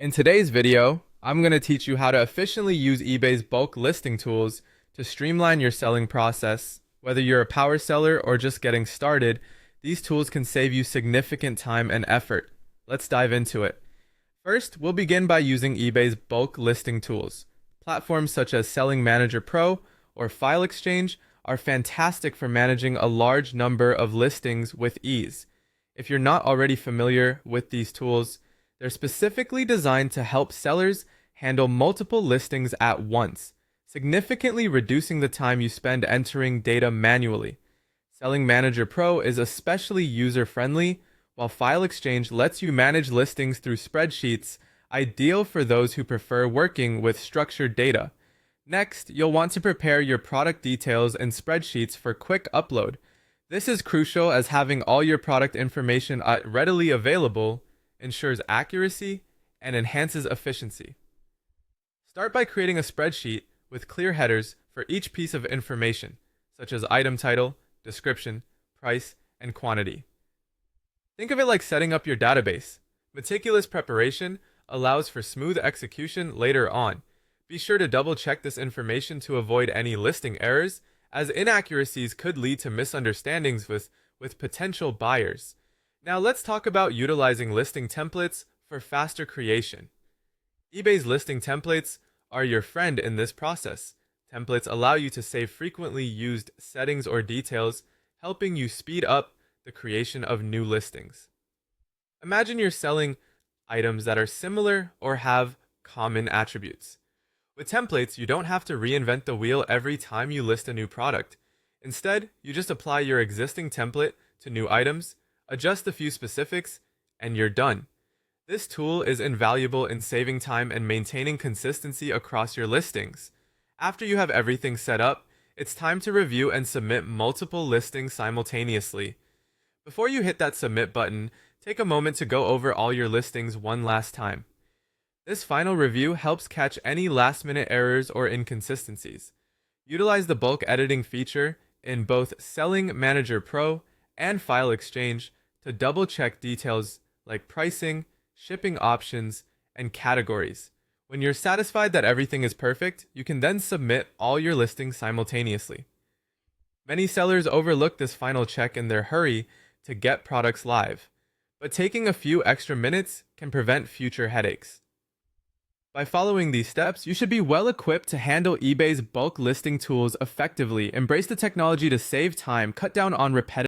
In today's video, I'm going to teach you how to efficiently use eBay's bulk listing tools to streamline your selling process. Whether you're a power seller or just getting started, these tools can save you significant time and effort. Let's dive into it. First, we'll begin by using eBay's bulk listing tools. Platforms such as Selling Manager Pro or File Exchange are fantastic for managing a large number of listings with ease. If you're not already familiar with these tools, they're specifically designed to help sellers handle multiple listings at once, significantly reducing the time you spend entering data manually. Selling Manager Pro is especially user-friendly, while File Exchange lets you manage listings through spreadsheets, ideal for those who prefer working with structured data. Next, you'll want to prepare your product details and spreadsheets for quick upload. This is crucial as having all your product information readily available ensures accuracy and enhances efficiency. Start by creating a spreadsheet with clear headers for each piece of information, such as item title, description, price, and quantity. Think of it like setting up your database. Meticulous preparation allows for smooth execution later on. Be sure to double-check this information to avoid any listing errors, as inaccuracies could lead to misunderstandings with potential buyers. Now let's talk about utilizing listing templates for faster creation. eBay's listing templates are your friend in this process. Templates allow you to save frequently used settings or details, helping you speed up the creation of new listings. Imagine you're selling items that are similar or have common attributes. With templates, you don't have to reinvent the wheel every time you list a new product. Instead, you just apply your existing template to new items, adjust a few specifics, and you're done. This tool is invaluable in saving time and maintaining consistency across your listings. After you have everything set up, it's time to review and submit multiple listings simultaneously. Before you hit that submit button, take a moment to go over all your listings one last time. This final review helps catch any last-minute errors or inconsistencies. Utilize the bulk editing feature in both Selling Manager Pro and File Exchange to double-check details like pricing, shipping options, and categories. When you're satisfied that everything is perfect, you can then submit all your listings simultaneously. Many sellers overlook this final check in their hurry to get products live, but taking a few extra minutes can prevent future headaches. By following these steps, you should be well equipped to handle eBay's bulk listing tools effectively. Embrace the technology to save time, cut down on repetitive